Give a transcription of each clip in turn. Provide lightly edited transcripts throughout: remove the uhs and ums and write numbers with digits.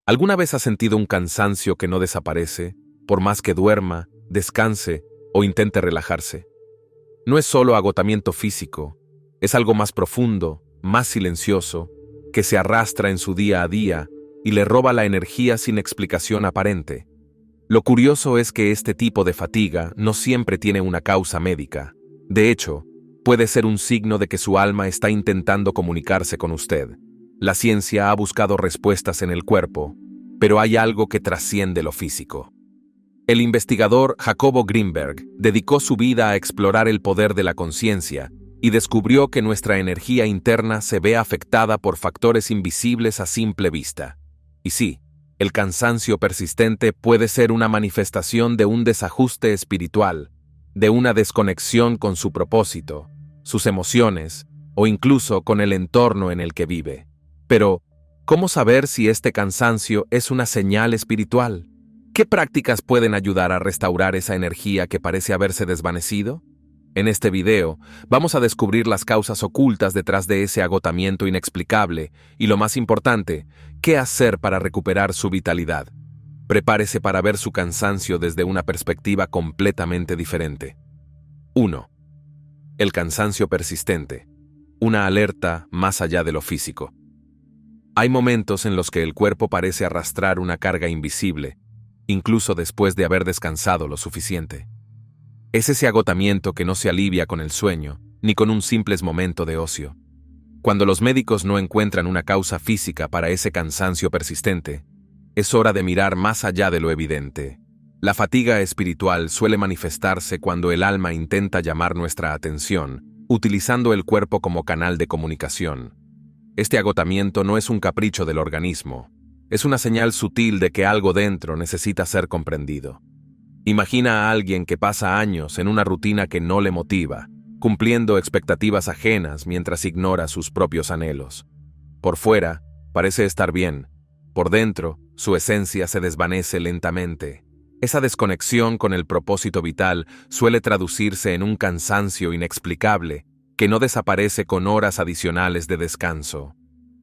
¿Alguna vez has sentido un cansancio que no desaparece, por más que duerma, descanse o intente relajarse? No es solo agotamiento físico, es algo más profundo, más silencioso, que se arrastra en su día a día y le roba la energía sin explicación aparente. Lo curioso es que este tipo de fatiga no siempre tiene una causa médica. De hecho, puede ser un signo de que su alma está intentando comunicarse con usted. La ciencia ha buscado respuestas en el cuerpo, pero hay algo que trasciende lo físico. El investigador Jacobo Greenberg dedicó su vida a explorar el poder de la conciencia y descubrió que nuestra energía interna se ve afectada por factores invisibles a simple vista. Y sí, el cansancio persistente puede ser una manifestación de un desajuste espiritual, de una desconexión con su propósito, sus emociones o incluso con el entorno en el que vive. Pero, ¿cómo saber si este cansancio es una señal espiritual? ¿Qué prácticas pueden ayudar a restaurar esa energía que parece haberse desvanecido? En este video, vamos a descubrir las causas ocultas detrás de ese agotamiento inexplicable y, lo más importante, qué hacer para recuperar su vitalidad. Prepárese para ver su cansancio desde una perspectiva completamente diferente. 1. El cansancio persistente. Una alerta más allá de lo físico. Hay momentos en los que el cuerpo parece arrastrar una carga invisible, incluso después de haber descansado lo suficiente. Es ese agotamiento que no se alivia con el sueño, ni con un simple momento de ocio. Cuando los médicos no encuentran una causa física para ese cansancio persistente, es hora de mirar más allá de lo evidente. La fatiga espiritual suele manifestarse cuando el alma intenta llamar nuestra atención, utilizando el cuerpo como canal de comunicación. Este agotamiento no es un capricho del organismo, es una señal sutil de que algo dentro necesita ser comprendido. Imagina a alguien que pasa años en una rutina que no le motiva, cumpliendo expectativas ajenas mientras ignora sus propios anhelos. Por fuera, parece estar bien. Por dentro, su esencia se desvanece lentamente. Esa desconexión con el propósito vital suele traducirse en un cansancio inexplicable que no desaparece con horas adicionales de descanso.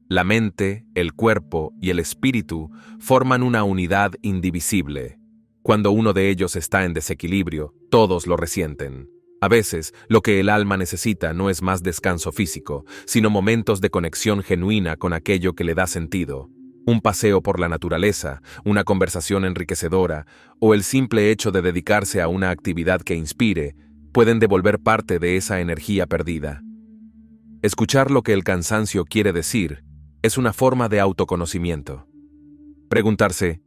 La mente, el cuerpo y el espíritu forman una unidad indivisible. Cuando uno de ellos está en desequilibrio, todos lo resienten. A veces, lo que el alma necesita no es más descanso físico, sino momentos de conexión genuina con aquello que le da sentido. Un paseo por la naturaleza, una conversación enriquecedora, o el simple hecho de dedicarse a una actividad que inspire, pueden devolver parte de esa energía perdida. Escuchar lo que el cansancio quiere decir es una forma de autoconocimiento. Preguntarse,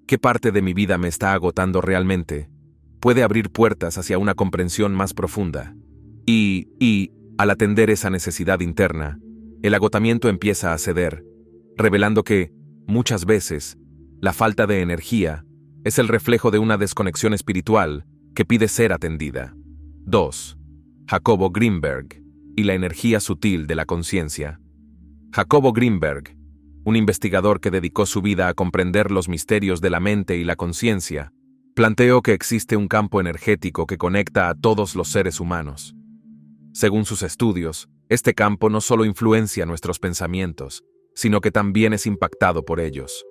¿qué parte de mi vida me está agotando realmente? Puede abrir puertas hacia una comprensión más profunda. Y, al atender esa necesidad interna, el agotamiento empieza a ceder, revelando que, muchas veces, la falta de energía es el reflejo de una desconexión espiritual que pide ser atendida. 2. Jacobo Greenberg y la energía sutil de la conciencia. Jacobo Greenberg, un investigador que dedicó su vida a comprender los misterios de la mente y la conciencia, planteó que existe un campo energético que conecta a todos los seres humanos. Según sus estudios, este campo no solo influencia nuestros pensamientos, sino que también es impactado por ellos.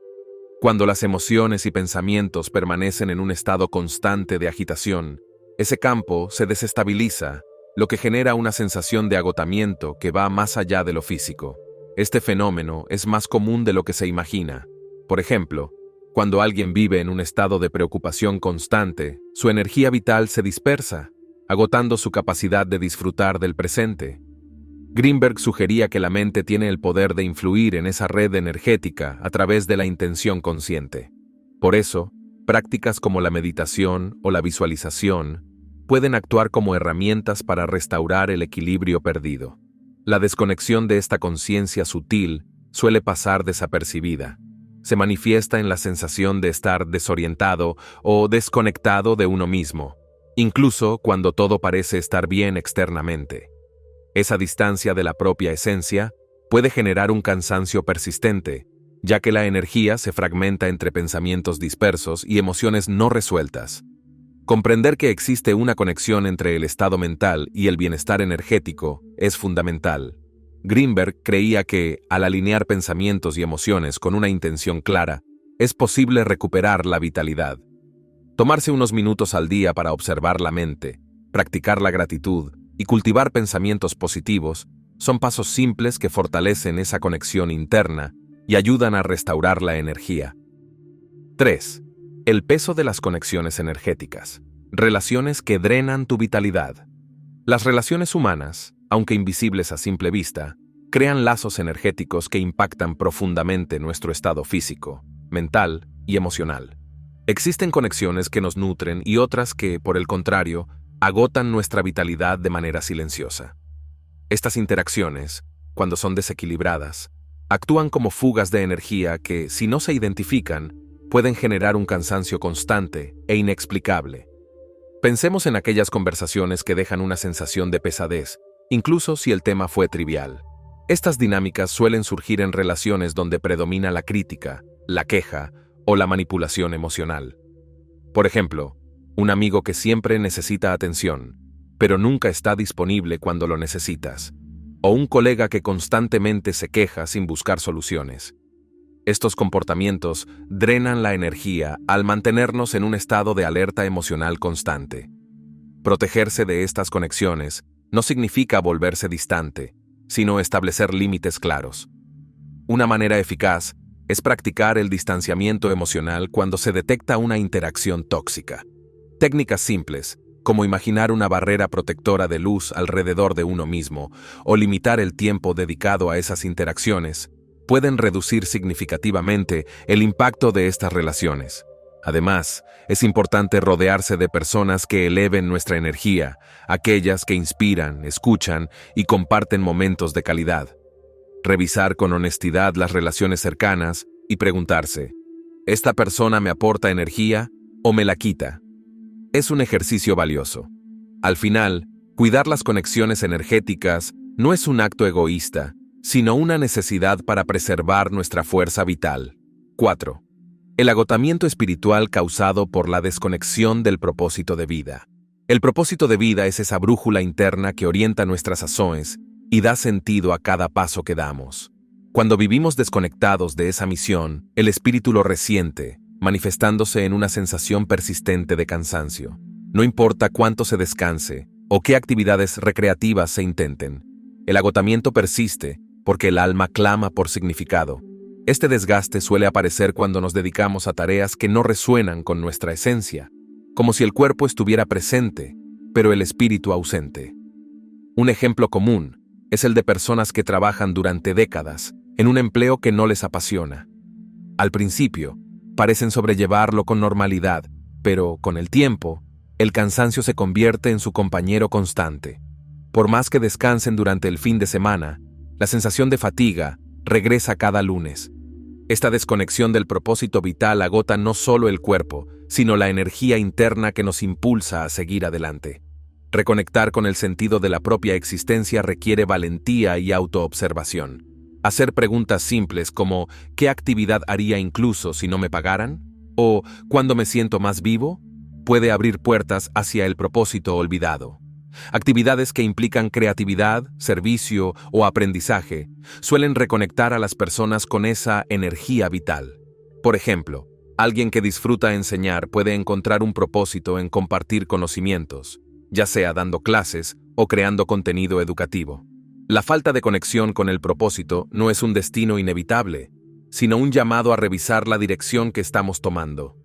Cuando las emociones y pensamientos permanecen en un estado constante de agitación, ese campo se desestabiliza, lo que genera una sensación de agotamiento que va más allá de lo físico. Este fenómeno es más común de lo que se imagina. Por ejemplo, cuando alguien vive en un estado de preocupación constante, su energía vital se dispersa, agotando su capacidad de disfrutar del presente. Greenberg sugería que la mente tiene el poder de influir en esa red energética a través de la intención consciente. Por eso, prácticas como la meditación o la visualización pueden actuar como herramientas para restaurar el equilibrio perdido. La desconexión de esta conciencia sutil suele pasar desapercibida. Se manifiesta en la sensación de estar desorientado o desconectado de uno mismo, incluso cuando todo parece estar bien externamente. Esa distancia de la propia esencia puede generar un cansancio persistente, ya que la energía se fragmenta entre pensamientos dispersos y emociones no resueltas. Comprender que existe una conexión entre el estado mental y el bienestar energético es fundamental. Greenberg creía que, al alinear pensamientos y emociones con una intención clara, es posible recuperar la vitalidad. Tomarse unos minutos al día para observar la mente, practicar la gratitud y cultivar pensamientos positivos son pasos simples que fortalecen esa conexión interna y ayudan a restaurar la energía. 3. El peso de las conexiones energéticas. Relaciones que drenan tu vitalidad. Las relaciones humanas, aunque invisibles a simple vista, crean lazos energéticos que impactan profundamente nuestro estado físico, mental y emocional. Existen conexiones que nos nutren y otras que, por el contrario, agotan nuestra vitalidad de manera silenciosa. Estas interacciones, cuando son desequilibradas, actúan como fugas de energía que, si no se identifican, pueden generar un cansancio constante e inexplicable. Pensemos en aquellas conversaciones que dejan una sensación de pesadez, incluso si el tema fue trivial. Estas dinámicas suelen surgir en relaciones donde predomina la crítica, la queja o la manipulación emocional. Por ejemplo, un amigo que siempre necesita atención, pero nunca está disponible cuando lo necesitas, o un colega que constantemente se queja sin buscar soluciones. Estos comportamientos drenan la energía al mantenernos en un estado de alerta emocional constante. Protegerse de estas conexiones no significa volverse distante, sino establecer límites claros. Una manera eficaz es practicar el distanciamiento emocional cuando se detecta una interacción tóxica. Técnicas simples, como imaginar una barrera protectora de luz alrededor de uno mismo o limitar el tiempo dedicado a esas interacciones, pueden reducir significativamente el impacto de estas relaciones. Además, es importante rodearse de personas que eleven nuestra energía, aquellas que inspiran, escuchan y comparten momentos de calidad. Revisar con honestidad las relaciones cercanas y preguntarse, ¿esta persona me aporta energía o me la quita? Es un ejercicio valioso. Al final, cuidar las conexiones energéticas no es un acto egoísta, sino una necesidad para preservar nuestra fuerza vital. 4. El agotamiento espiritual causado por la desconexión del propósito de vida. El propósito de vida es esa brújula interna que orienta nuestras acciones y da sentido a cada paso que damos. Cuando vivimos desconectados de esa misión, el espíritu lo resiente, manifestándose en una sensación persistente de cansancio. No importa cuánto se descanse o qué actividades recreativas se intenten, el agotamiento persiste porque el alma clama por significado. Este desgaste suele aparecer cuando nos dedicamos a tareas que no resuenan con nuestra esencia, como si el cuerpo estuviera presente, pero el espíritu ausente. Un ejemplo común es el de personas que trabajan durante décadas en un empleo que no les apasiona. Al principio, parecen sobrellevarlo con normalidad, pero con el tiempo, el cansancio se convierte en su compañero constante. Por más que descansen durante el fin de semana, la sensación de fatiga regresa cada lunes. Esta desconexión del propósito vital agota no solo el cuerpo, sino la energía interna que nos impulsa a seguir adelante. Reconectar con el sentido de la propia existencia requiere valentía y autoobservación. Hacer preguntas simples como ¿qué actividad haría incluso si no me pagaran? O ¿cuándo me siento más vivo? Puede abrir puertas hacia el propósito olvidado. Actividades que implican creatividad, servicio o aprendizaje suelen reconectar a las personas con esa energía vital. Por ejemplo, alguien que disfruta enseñar puede encontrar un propósito en compartir conocimientos, ya sea dando clases o creando contenido educativo. La falta de conexión con el propósito no es un destino inevitable, sino un llamado a revisar la dirección que estamos tomando.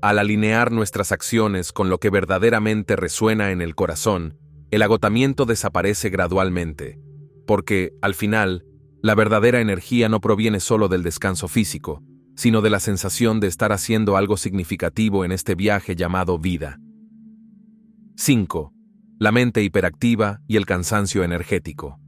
Al alinear nuestras acciones con lo que verdaderamente resuena en el corazón, el agotamiento desaparece gradualmente, porque, al final, la verdadera energía no proviene solo del descanso físico, sino de la sensación de estar haciendo algo significativo en este viaje llamado vida. 5. La mente hiperactiva y el cansancio energético.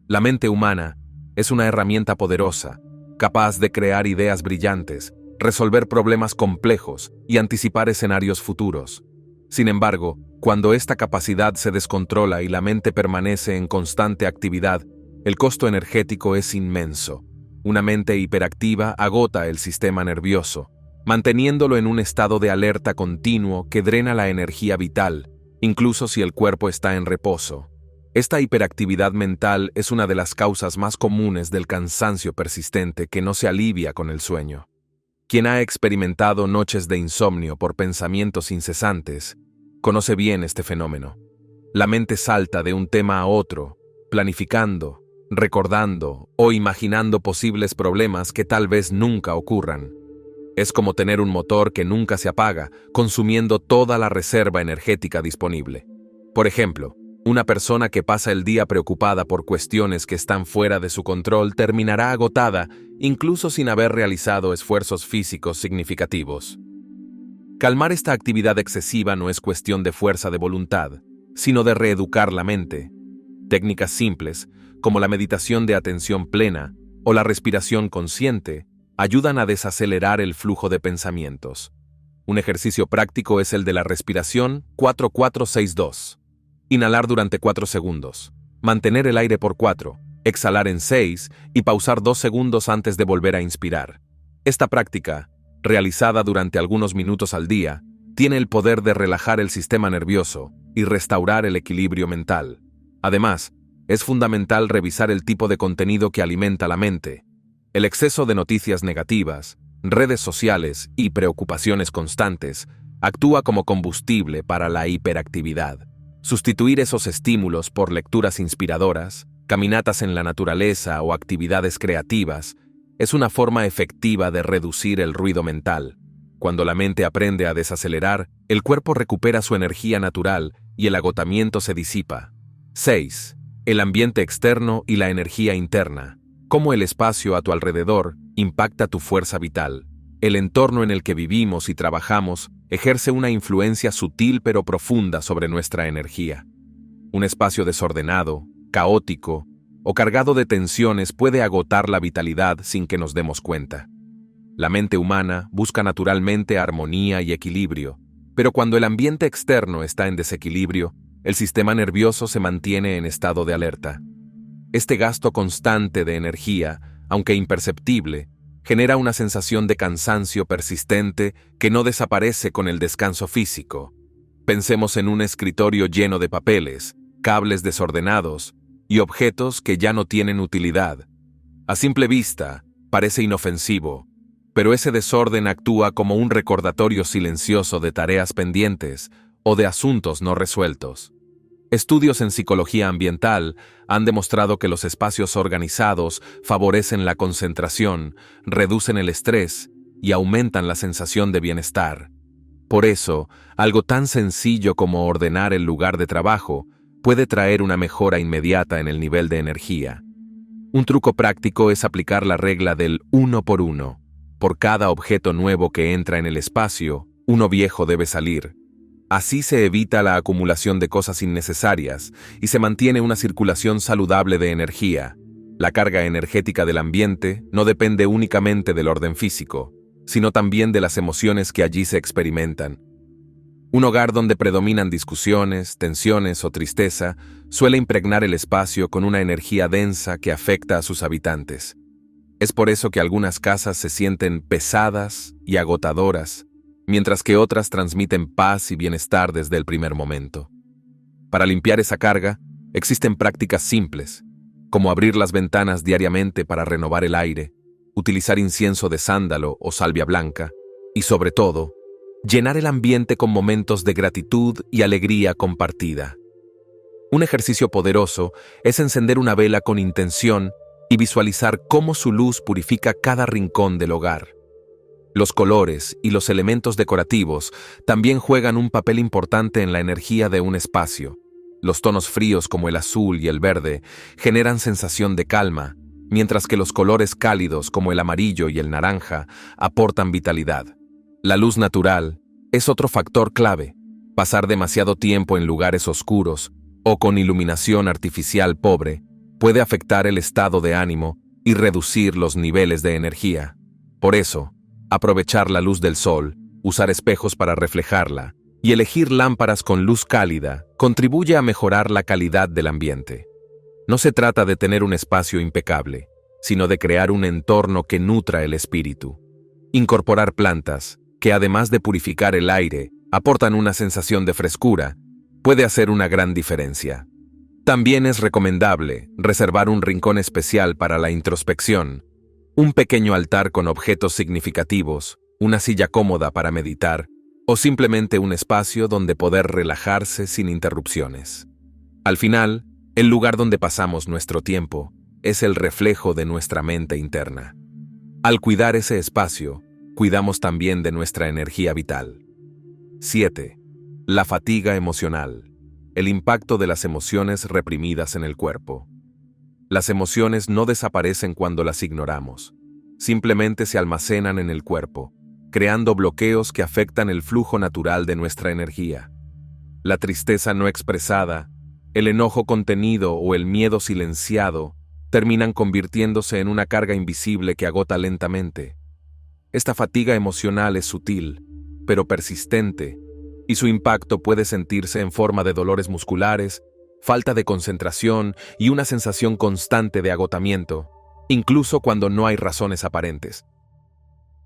La mente humana es una herramienta poderosa, capaz de crear ideas brillantes, resolver problemas complejos y anticipar escenarios futuros. Sin embargo, cuando esta capacidad se descontrola y la mente permanece en constante actividad, el costo energético es inmenso. Una mente hiperactiva agota el sistema nervioso, manteniéndolo en un estado de alerta continuo que drena la energía vital, incluso si el cuerpo está en reposo. Esta hiperactividad mental es una de las causas más comunes del cansancio persistente que no se alivia con el sueño. Quien ha experimentado noches de insomnio por pensamientos incesantes, conoce bien este fenómeno. La mente salta de un tema a otro, planificando, recordando o imaginando posibles problemas que tal vez nunca ocurran. Es como tener un motor que nunca se apaga, consumiendo toda la reserva energética disponible. Por ejemplo, una persona que pasa el día preocupada por cuestiones que están fuera de su control terminará agotada, incluso sin haber realizado esfuerzos físicos significativos. Calmar esta actividad excesiva no es cuestión de fuerza de voluntad, sino de reeducar la mente. Técnicas simples, como la meditación de atención plena o la respiración consciente, ayudan a desacelerar el flujo de pensamientos. Un ejercicio práctico es el de la respiración 4-4-6-2. Inhalar durante 4 segundos, mantener el aire por 4, exhalar en 6 y pausar 2 segundos antes de volver a inspirar. Esta práctica, realizada durante algunos minutos al día, tiene el poder de relajar el sistema nervioso y restaurar el equilibrio mental. Además, es fundamental revisar el tipo de contenido que alimenta la mente. El exceso de noticias negativas, redes sociales y preocupaciones constantes actúa como combustible para la hiperactividad. Sustituir esos estímulos por lecturas inspiradoras, caminatas en la naturaleza o actividades creativas es una forma efectiva de reducir el ruido mental. Cuando la mente aprende a desacelerar, el cuerpo recupera su energía natural y el agotamiento se disipa. 6. El ambiente externo y la energía interna. Cómo el espacio a tu alrededor impacta tu fuerza vital. El entorno en el que vivimos y trabajamos ejerce una influencia sutil pero profunda sobre nuestra energía. Un espacio desordenado, caótico o cargado de tensiones puede agotar la vitalidad sin que nos demos cuenta. La mente humana busca naturalmente armonía y equilibrio, pero cuando el ambiente externo está en desequilibrio, el sistema nervioso se mantiene en estado de alerta. Este gasto constante de energía, aunque imperceptible, genera una sensación de cansancio persistente que no desaparece con el descanso físico. Pensemos en un escritorio lleno de papeles, cables desordenados y objetos que ya no tienen utilidad. A simple vista, parece inofensivo, pero ese desorden actúa como un recordatorio silencioso de tareas pendientes o de asuntos no resueltos. Estudios en psicología ambiental han demostrado que los espacios organizados favorecen la concentración, reducen el estrés y aumentan la sensación de bienestar. Por eso, algo tan sencillo como ordenar el lugar de trabajo puede traer una mejora inmediata en el nivel de energía. Un truco práctico es aplicar la regla del 1 por 1. Por cada objeto nuevo que entra en el espacio, uno viejo debe salir. Así se evita la acumulación de cosas innecesarias y se mantiene una circulación saludable de energía. La carga energética del ambiente no depende únicamente del orden físico, sino también de las emociones que allí se experimentan. Un hogar donde predominan discusiones, tensiones o tristeza suele impregnar el espacio con una energía densa que afecta a sus habitantes. Es por eso que algunas casas se sienten pesadas y agotadoras, mientras que otras transmiten paz y bienestar desde el primer momento. Para limpiar esa carga, existen prácticas simples, como abrir las ventanas diariamente para renovar el aire, utilizar incienso de sándalo o salvia blanca, y sobre todo, llenar el ambiente con momentos de gratitud y alegría compartida. Un ejercicio poderoso es encender una vela con intención y visualizar cómo su luz purifica cada rincón del hogar. Los colores y los elementos decorativos también juegan un papel importante en la energía de un espacio. Los tonos fríos como el azul y el verde generan sensación de calma, mientras que los colores cálidos como el amarillo y el naranja aportan vitalidad. La luz natural es otro factor clave. Pasar demasiado tiempo en lugares oscuros o con iluminación artificial pobre puede afectar el estado de ánimo y reducir los niveles de energía. Por eso, aprovechar la luz del sol, usar espejos para reflejarla y elegir lámparas con luz cálida contribuye a mejorar la calidad del ambiente. No se trata de tener un espacio impecable, sino de crear un entorno que nutra el espíritu. Incorporar plantas, que además de purificar el aire, aportan una sensación de frescura, puede hacer una gran diferencia. También es recomendable reservar un rincón especial para la introspección. Un pequeño altar con objetos significativos, una silla cómoda para meditar o simplemente un espacio donde poder relajarse sin interrupciones. Al final, el lugar donde pasamos nuestro tiempo es el reflejo de nuestra mente interna. Al cuidar ese espacio, cuidamos también de nuestra energía vital. 7. La fatiga emocional. El impacto de las emociones reprimidas en el cuerpo. Las emociones no desaparecen cuando las ignoramos. Simplemente se almacenan en el cuerpo, creando bloqueos que afectan el flujo natural de nuestra energía. La tristeza no expresada, el enojo contenido o el miedo silenciado terminan convirtiéndose en una carga invisible que agota lentamente. Esta fatiga emocional es sutil, pero persistente, y su impacto puede sentirse en forma de dolores musculares, falta de concentración y una sensación constante de agotamiento, incluso cuando no hay razones aparentes.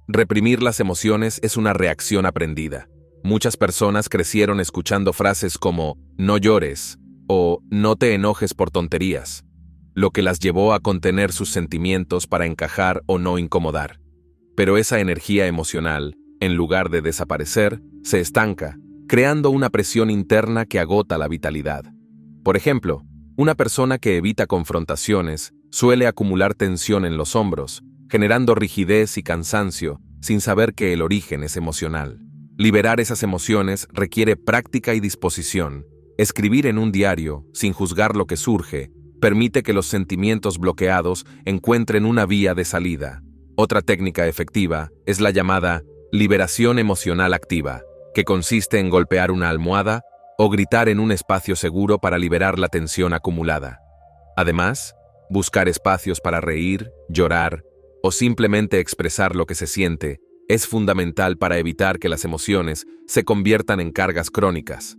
Reprimir las emociones es una reacción aprendida. Muchas personas crecieron escuchando frases como «no llores» o «no te enojes por tonterías», lo que las llevó a contener sus sentimientos para encajar o no incomodar. Pero esa energía emocional, en lugar de desaparecer, se estanca, creando una presión interna que agota la vitalidad. Por ejemplo, una persona que evita confrontaciones suele acumular tensión en los hombros, generando rigidez y cansancio, sin saber que el origen es emocional. Liberar esas emociones requiere práctica y disposición. Escribir en un diario, sin juzgar lo que surge, permite que los sentimientos bloqueados encuentren una vía de salida. Otra técnica efectiva es la llamada liberación emocional activa, que consiste en golpear una almohada o gritar en un espacio seguro para liberar la tensión acumulada. Además, buscar espacios para reír, llorar o simplemente expresar lo que se siente es fundamental para evitar que las emociones se conviertan en cargas crónicas.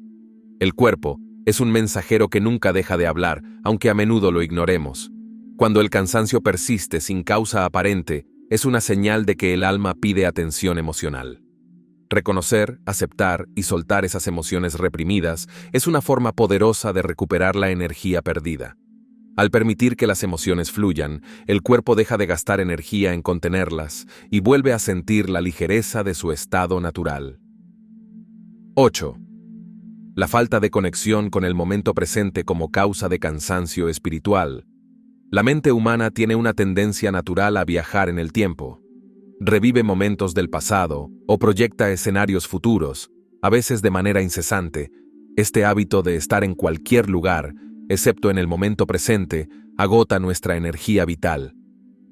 El cuerpo es un mensajero que nunca deja de hablar, aunque a menudo lo ignoremos. Cuando el cansancio persiste sin causa aparente, es una señal de que el alma pide atención emocional. Reconocer, aceptar y soltar esas emociones reprimidas es una forma poderosa de recuperar la energía perdida. Al permitir que las emociones fluyan, el cuerpo deja de gastar energía en contenerlas y vuelve a sentir la ligereza de su estado natural. 8. La falta de conexión con el momento presente como causa de cansancio espiritual. La mente humana tiene una tendencia natural a viajar en el tiempo. Revive momentos del pasado o proyecta escenarios futuros, a veces de manera incesante. Este hábito de estar en cualquier lugar, excepto en el momento presente, agota nuestra energía vital.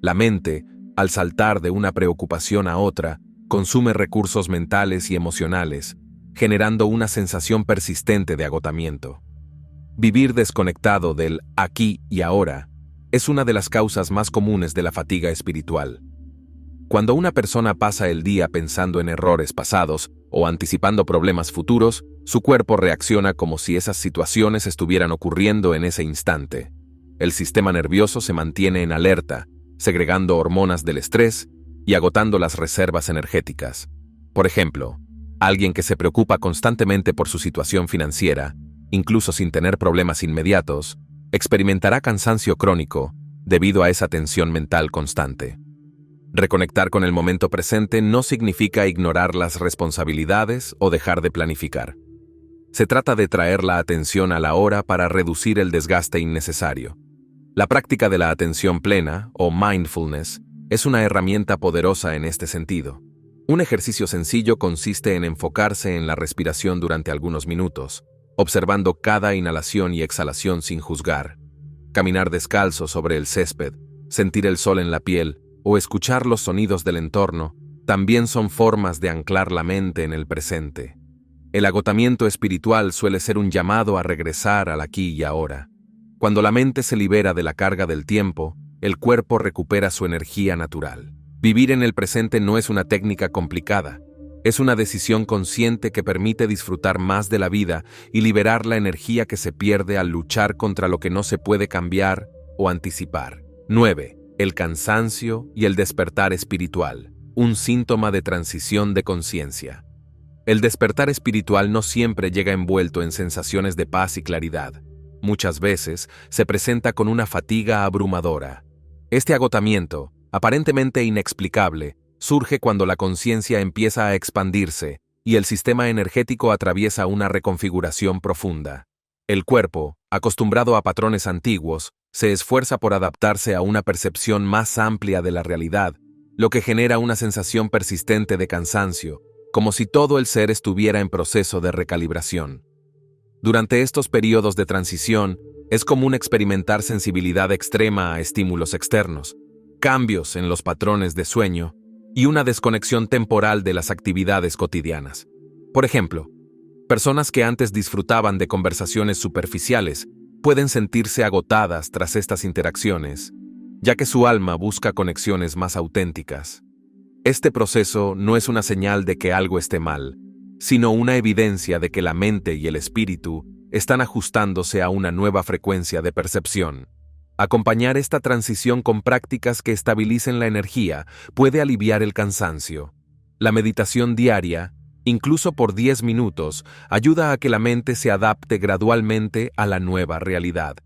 La mente, al saltar de una preocupación a otra, consume recursos mentales y emocionales, generando una sensación persistente de agotamiento. Vivir desconectado del aquí y ahora es una de las causas más comunes de la fatiga espiritual. Cuando una persona pasa el día pensando en errores pasados o anticipando problemas futuros, su cuerpo reacciona como si esas situaciones estuvieran ocurriendo en ese instante. El sistema nervioso se mantiene en alerta, segregando hormonas del estrés y agotando las reservas energéticas. Por ejemplo, alguien que se preocupa constantemente por su situación financiera, incluso sin tener problemas inmediatos, experimentará cansancio crónico debido a esa tensión mental constante. Reconectar con el momento presente no significa ignorar las responsabilidades o dejar de planificar. Se trata de traer la atención a la hora para reducir el desgaste innecesario. La práctica de la atención plena, o mindfulness, es una herramienta poderosa en este sentido. Un ejercicio sencillo consiste en enfocarse en la respiración durante algunos minutos, observando cada inhalación y exhalación sin juzgar. Caminar descalzo sobre el césped, sentir el sol en la piel o escuchar los sonidos del entorno también son formas de anclar la mente en el presente. El agotamiento espiritual suele ser un llamado a regresar al aquí y ahora. Cuando la mente se libera de la carga del tiempo, el cuerpo recupera su energía natural. Vivir en el presente no es una técnica complicada, es una decisión consciente que permite disfrutar más de la vida y liberar la energía que se pierde al luchar contra lo que no se puede cambiar o anticipar. 9. El cansancio y el despertar espiritual, un síntoma de transición de conciencia. El despertar espiritual no siempre llega envuelto en sensaciones de paz y claridad. Muchas veces se presenta con una fatiga abrumadora. Este agotamiento, aparentemente inexplicable, surge cuando la conciencia empieza a expandirse y el sistema energético atraviesa una reconfiguración profunda. El cuerpo, acostumbrado a patrones antiguos, se esfuerza por adaptarse a una percepción más amplia de la realidad, lo que genera una sensación persistente de cansancio, como si todo el ser estuviera en proceso de recalibración. Durante estos periodos de transición, es común experimentar sensibilidad extrema a estímulos externos, cambios en los patrones de sueño y una desconexión temporal de las actividades cotidianas. Por ejemplo, personas que antes disfrutaban de conversaciones superficiales pueden sentirse agotadas tras estas interacciones, ya que su alma busca conexiones más auténticas. Este proceso no es una señal de que algo esté mal, sino una evidencia de que la mente y el espíritu están ajustándose a una nueva frecuencia de percepción. Acompañar esta transición con prácticas que estabilicen la energía puede aliviar el cansancio. La meditación diaria, incluso por 10 minutos, ayuda a que la mente se adapte gradualmente a la nueva realidad.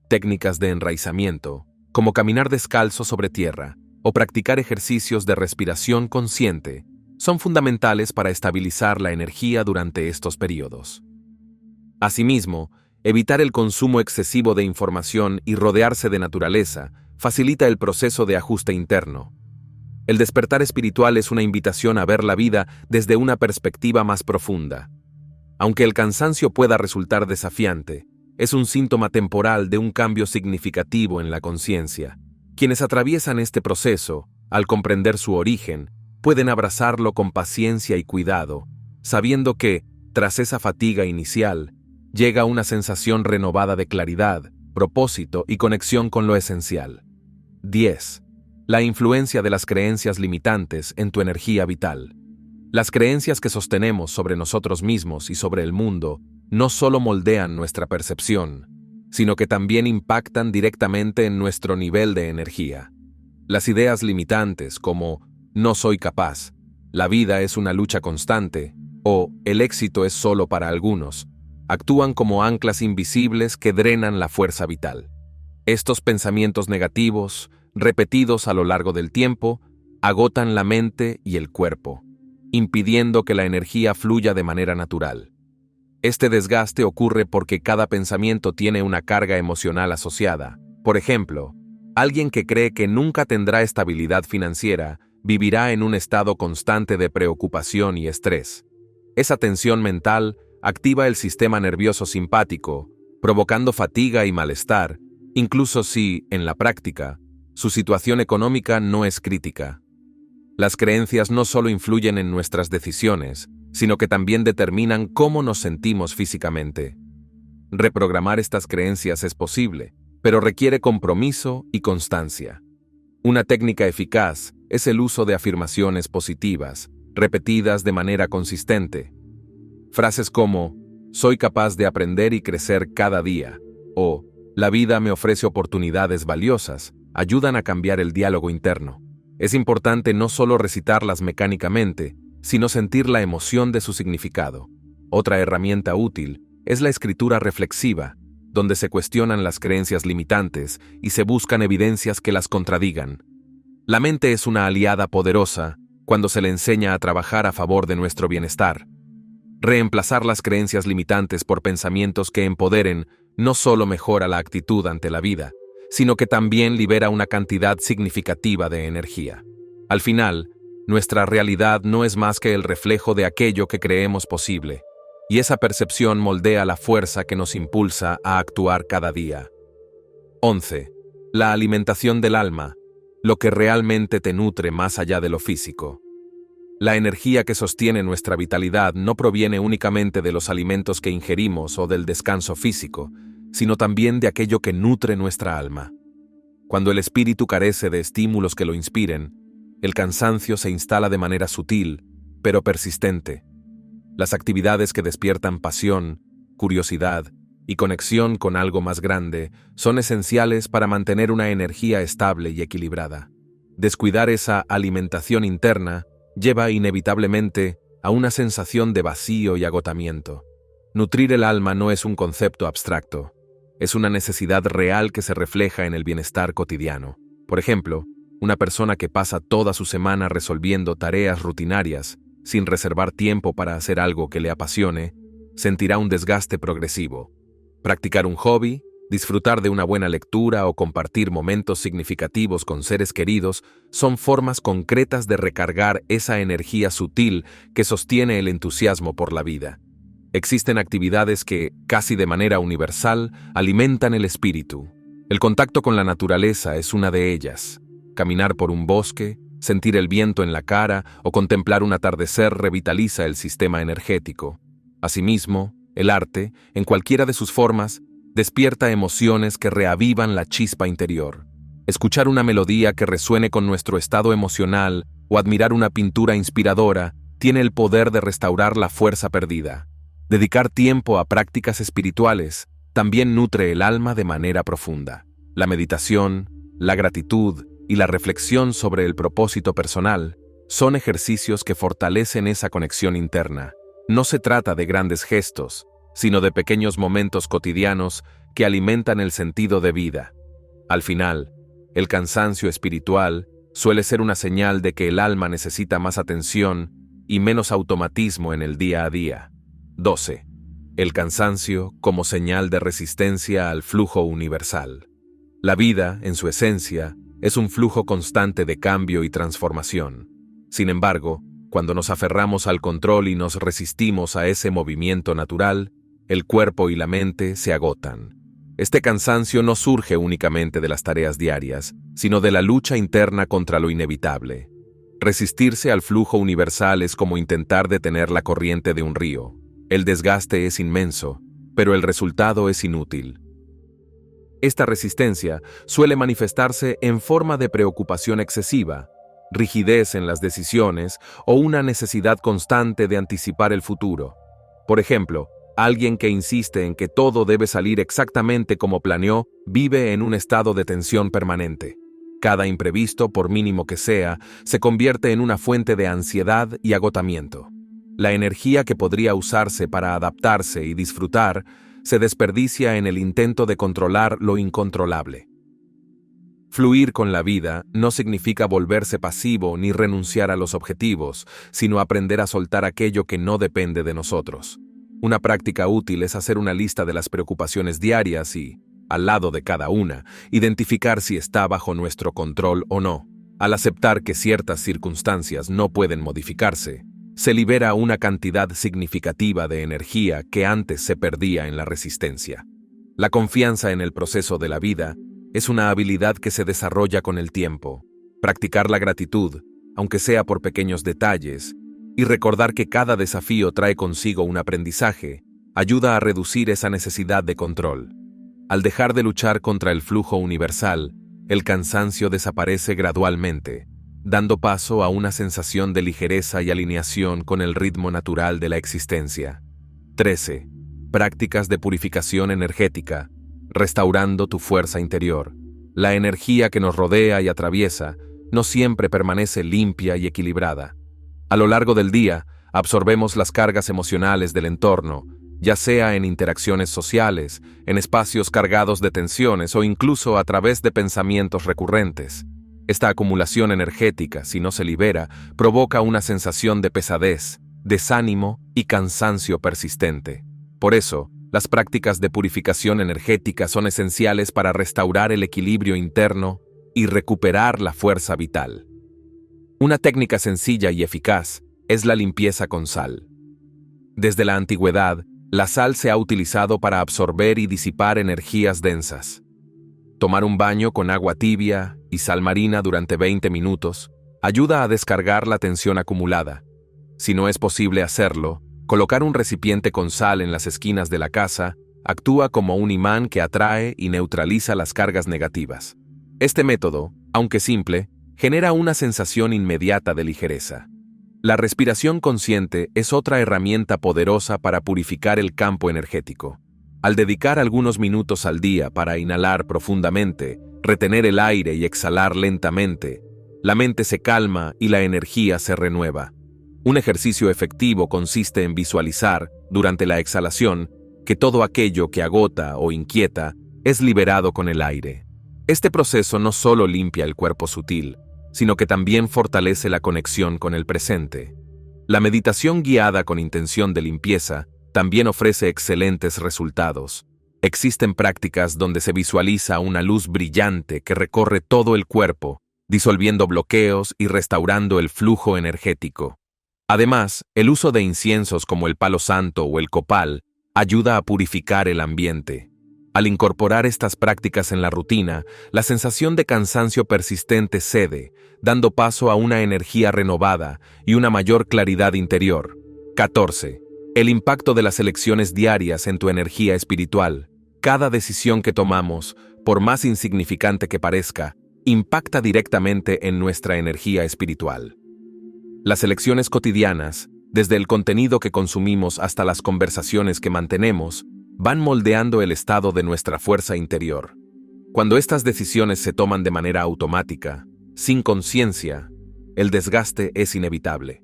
Técnicas de enraizamiento, como caminar descalzo sobre tierra o practicar ejercicios de respiración consciente, son fundamentales para estabilizar la energía durante estos periodos. Asimismo, evitar el consumo excesivo de información y rodearse de naturaleza facilita el proceso de ajuste interno. El despertar espiritual es una invitación a ver la vida desde una perspectiva más profunda. Aunque el cansancio pueda resultar desafiante, es un síntoma temporal de un cambio significativo en la conciencia. Quienes atraviesan este proceso, al comprender su origen, pueden abrazarlo con paciencia y cuidado, sabiendo que, tras esa fatiga inicial, llega una sensación renovada de claridad, propósito y conexión con lo esencial. 10. La influencia de las creencias limitantes en tu energía vital. Las creencias que sostenemos sobre nosotros mismos y sobre el mundo no solo moldean nuestra percepción, sino que también impactan directamente en nuestro nivel de energía. Las ideas limitantes como «no soy capaz», «la vida es una lucha constante» o «el éxito es solo para algunos», actúan como anclas invisibles que drenan la fuerza vital. Estos pensamientos negativos, repetidos a lo largo del tiempo, agotan la mente y el cuerpo, impidiendo que la energía fluya de manera natural. Este desgaste ocurre porque cada pensamiento tiene una carga emocional asociada. Por ejemplo, alguien que cree que nunca tendrá estabilidad financiera vivirá en un estado constante de preocupación y estrés. Esa tensión mental activa el sistema nervioso simpático, provocando fatiga y malestar, incluso si, en la práctica, su situación económica no es crítica. Las creencias no solo influyen en nuestras decisiones, sino que también determinan cómo nos sentimos físicamente. Reprogramar estas creencias es posible, pero requiere compromiso y constancia. Una técnica eficaz es el uso de afirmaciones positivas, repetidas de manera consistente. Frases como «soy capaz de aprender y crecer cada día» o «la vida me ofrece oportunidades valiosas» ayudan a cambiar el diálogo interno. Es importante no solo recitarlas mecánicamente, sino sentir la emoción de su significado. Otra herramienta útil es la escritura reflexiva, donde se cuestionan las creencias limitantes y se buscan evidencias que las contradigan. La mente es una aliada poderosa cuando se le enseña a trabajar a favor de nuestro bienestar. Reemplazar las creencias limitantes por pensamientos que empoderen no solo mejora la actitud ante la vida, sino que también libera una cantidad significativa de energía. Al final, nuestra realidad no es más que el reflejo de aquello que creemos posible, y esa percepción moldea la fuerza que nos impulsa a actuar cada día. 11. La alimentación del alma, lo que realmente te nutre más allá de lo físico. La energía que sostiene nuestra vitalidad no proviene únicamente de los alimentos que ingerimos o del descanso físico, sino también de aquello que nutre nuestra alma. Cuando el espíritu carece de estímulos que lo inspiren, el cansancio se instala de manera sutil, pero persistente. Las actividades que despiertan pasión, curiosidad y conexión con algo más grande son esenciales para mantener una energía estable y equilibrada. Descuidar esa alimentación interna lleva inevitablemente a una sensación de vacío y agotamiento. Nutrir el alma no es un concepto abstracto, es una necesidad real que se refleja en el bienestar cotidiano. Por ejemplo, Una persona que pasa toda su semana resolviendo tareas rutinarias, sin reservar tiempo para hacer algo que le apasione, sentirá un desgaste progresivo. Practicar un hobby, disfrutar de una buena lectura o compartir momentos significativos con seres queridos son formas concretas de recargar esa energía sutil que sostiene el entusiasmo por la vida. Existen actividades que, casi de manera universal, alimentan el espíritu. El contacto con la naturaleza es una de ellas. Caminar por un bosque, sentir el viento en la cara o contemplar un atardecer revitaliza el sistema energético. Asimismo, el arte, en cualquiera de sus formas, despierta emociones que reavivan la chispa interior. Escuchar una melodía que resuene con nuestro estado emocional o admirar una pintura inspiradora tiene el poder de restaurar la fuerza perdida. Dedicar tiempo a prácticas espirituales también nutre el alma de manera profunda. La meditación, la gratitud y la reflexión sobre el propósito personal son ejercicios que fortalecen esa conexión interna. No se trata de grandes gestos, sino de pequeños momentos cotidianos que alimentan el sentido de vida. Al final, el cansancio espiritual suele ser una señal de que el alma necesita más atención y menos automatismo en el día a día. 12. El cansancio como señal de resistencia al flujo universal. La vida, en su esencia, es un flujo constante de cambio y transformación. Sin embargo, cuando nos aferramos al control y nos resistimos a ese movimiento natural, el cuerpo y la mente se agotan. Este cansancio no surge únicamente de las tareas diarias, sino de la lucha interna contra lo inevitable. Resistirse al flujo universal es como intentar detener la corriente de un río. El desgaste es inmenso, pero el resultado es inútil. Esta resistencia suele manifestarse en forma de preocupación excesiva, rigidez en las decisiones o una necesidad constante de anticipar el futuro. Por ejemplo, alguien que insiste en que todo debe salir exactamente como planeó vive en un estado de tensión permanente. Cada imprevisto, por mínimo que sea, se convierte en una fuente de ansiedad y agotamiento. La energía que podría usarse para adaptarse y disfrutar se desperdicia en el intento de controlar lo incontrolable. Fluir con la vida no significa volverse pasivo ni renunciar a los objetivos, sino aprender a soltar aquello que no depende de nosotros. Una práctica útil es hacer una lista de las preocupaciones diarias y, al lado de cada una, identificar si está bajo nuestro control o no. Al aceptar que ciertas circunstancias no pueden modificarse, se libera una cantidad significativa de energía que antes se perdía en la resistencia. La confianza en el proceso de la vida es una habilidad que se desarrolla con el tiempo. Practicar la gratitud, aunque sea por pequeños detalles, y recordar que cada desafío trae consigo un aprendizaje, ayuda a reducir esa necesidad de control. Al dejar de luchar contra el flujo universal, el cansancio desaparece gradualmente, dando paso a una sensación de ligereza y alineación con el ritmo natural de la existencia. 13. Prácticas de purificación energética, restaurando tu fuerza interior. La energía que nos rodea y atraviesa no siempre permanece limpia y equilibrada. A lo largo del día, absorbemos las cargas emocionales del entorno, ya sea en interacciones sociales, en espacios cargados de tensiones o incluso a través de pensamientos recurrentes. Esta acumulación energética, si no se libera, provoca una sensación de pesadez, desánimo y cansancio persistente. Por eso, las prácticas de purificación energética son esenciales para restaurar el equilibrio interno y recuperar la fuerza vital. Una técnica sencilla y eficaz es la limpieza con sal. Desde la antigüedad, la sal se ha utilizado para absorber y disipar energías densas. Tomar un baño con agua tibia y sal marina durante 20 minutos ayuda a descargar la tensión acumulada. Si no es posible hacerlo, colocar un recipiente con sal en las esquinas de la casa actúa como un imán que atrae y neutraliza las cargas negativas. Este método, aunque simple, genera una sensación inmediata de ligereza. La respiración consciente es otra herramienta poderosa para purificar el campo energético. Al dedicar algunos minutos al día para inhalar profundamente, retener el aire y exhalar lentamente, la mente se calma y la energía se renueva. Un ejercicio efectivo consiste en visualizar, durante la exhalación, que todo aquello que agota o inquieta es liberado con el aire. Este proceso no solo limpia el cuerpo sutil, sino que también fortalece la conexión con el presente. La meditación guiada con intención de limpieza también ofrece excelentes resultados. Existen prácticas donde se visualiza una luz brillante que recorre todo el cuerpo, disolviendo bloqueos y restaurando el flujo energético. Además, el uso de inciensos como el palo santo o el copal ayuda a purificar el ambiente. Al incorporar estas prácticas en la rutina, la sensación de cansancio persistente cede, dando paso a una energía renovada y una mayor claridad interior. 14. El impacto de las elecciones diarias en tu energía espiritual. Cada decisión que tomamos, por más insignificante que parezca, impacta directamente en nuestra energía espiritual. Las elecciones cotidianas, desde el contenido que consumimos hasta las conversaciones que mantenemos, van moldeando el estado de nuestra fuerza interior. Cuando estas decisiones se toman de manera automática, sin conciencia, el desgaste es inevitable.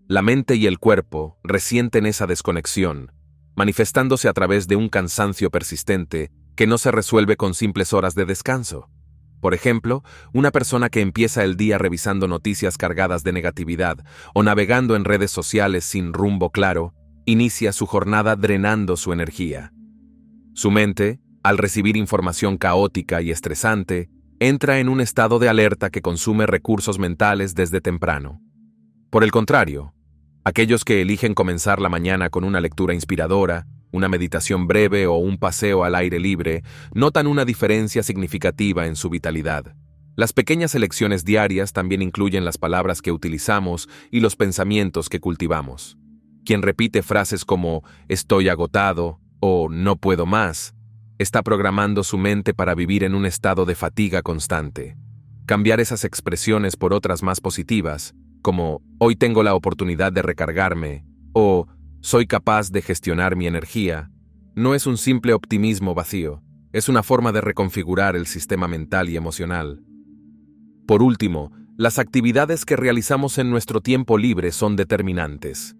La mente y el cuerpo resienten esa desconexión, manifestándose a través de un cansancio persistente que no se resuelve con simples horas de descanso. Por ejemplo, una persona que empieza el día revisando noticias cargadas de negatividad o navegando en redes sociales sin rumbo claro, inicia su jornada drenando su energía. Su mente, al recibir información caótica y estresante, entra en un estado de alerta que consume recursos mentales desde temprano. Por el contrario, aquellos que eligen comenzar la mañana con una lectura inspiradora, una meditación breve o un paseo al aire libre, notan una diferencia significativa en su vitalidad. Las pequeñas elecciones diarias también incluyen las palabras que utilizamos y los pensamientos que cultivamos. Quien repite frases como «estoy agotado» o «no puedo más», está programando su mente para vivir en un estado de fatiga constante. Cambiar esas expresiones por otras más positivas, como «hoy tengo la oportunidad de recargarme» o «soy capaz de gestionar mi energía», no es un simple optimismo vacío, es una forma de reconfigurar el sistema mental y emocional. Por último, las actividades que realizamos en nuestro tiempo libre son determinantes.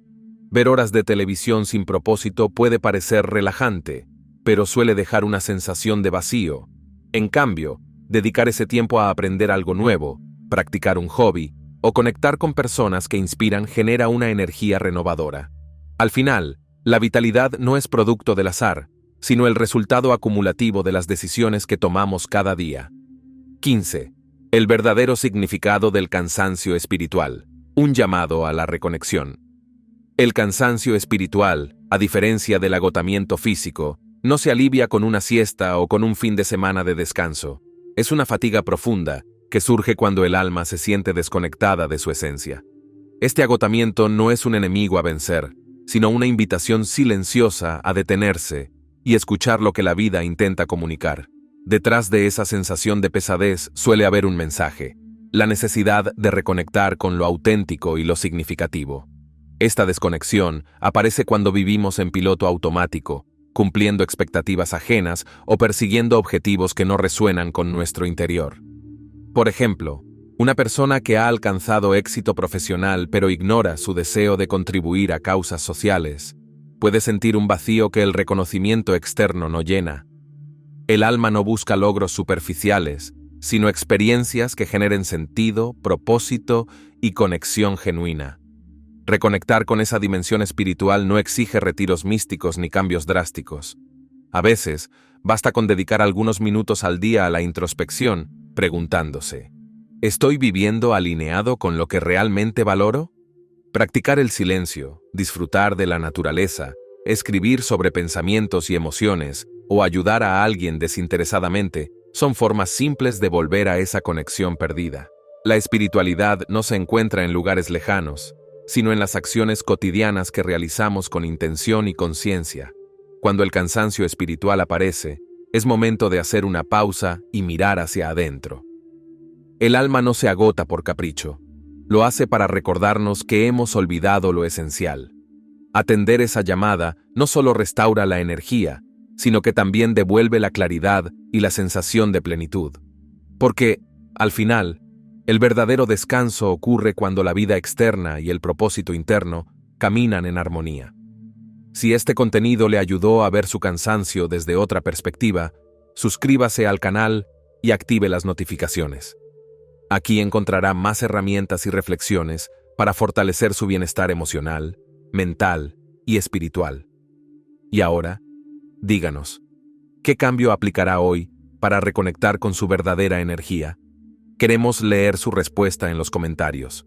Ver horas de televisión sin propósito puede parecer relajante, pero suele dejar una sensación de vacío. En cambio, dedicar ese tiempo a aprender algo nuevo, practicar un hobby o conectar con personas que inspiran genera una energía renovadora. Al final, la vitalidad no es producto del azar, sino el resultado acumulativo de las decisiones que tomamos cada día. 15. El verdadero significado del cansancio espiritual. Un llamado a la reconexión. El cansancio espiritual, a diferencia del agotamiento físico, no se alivia con una siesta o con un fin de semana de descanso. Es una fatiga profunda que surge cuando el alma se siente desconectada de su esencia. Este agotamiento no es un enemigo a vencer, sino una invitación silenciosa a detenerse y escuchar lo que la vida intenta comunicar. Detrás de esa sensación de pesadez suele haber un mensaje, la necesidad de reconectar con lo auténtico y lo significativo. Esta desconexión aparece cuando vivimos en piloto automático, cumpliendo expectativas ajenas o persiguiendo objetivos que no resuenan con nuestro interior. Por ejemplo, una persona que ha alcanzado éxito profesional pero ignora su deseo de contribuir a causas sociales, puede sentir un vacío que el reconocimiento externo no llena. El alma no busca logros superficiales, sino experiencias que generen sentido, propósito y conexión genuina. Reconectar con esa dimensión espiritual no exige retiros místicos ni cambios drásticos. A veces, basta con dedicar algunos minutos al día a la introspección, preguntándose, ¿estoy viviendo alineado con lo que realmente valoro? Practicar el silencio, disfrutar de la naturaleza, escribir sobre pensamientos y emociones, o ayudar a alguien desinteresadamente, son formas simples de volver a esa conexión perdida. La espiritualidad no se encuentra en lugares lejanos, sino en las acciones cotidianas que realizamos con intención y conciencia. Cuando el cansancio espiritual aparece, es momento de hacer una pausa y mirar hacia adentro. El alma no se agota por capricho, lo hace para recordarnos que hemos olvidado lo esencial. Atender esa llamada no solo restaura la energía, sino que también devuelve la claridad y la sensación de plenitud. Porque, al final, el verdadero descanso ocurre cuando la vida externa y el propósito interno caminan en armonía. Si este contenido le ayudó a ver su cansancio desde otra perspectiva, suscríbase al canal y active las notificaciones. Aquí encontrará más herramientas y reflexiones para fortalecer su bienestar emocional, mental y espiritual. Y ahora, díganos, ¿qué cambio aplicará hoy para reconectar con su verdadera energía? Queremos leer su respuesta en los comentarios.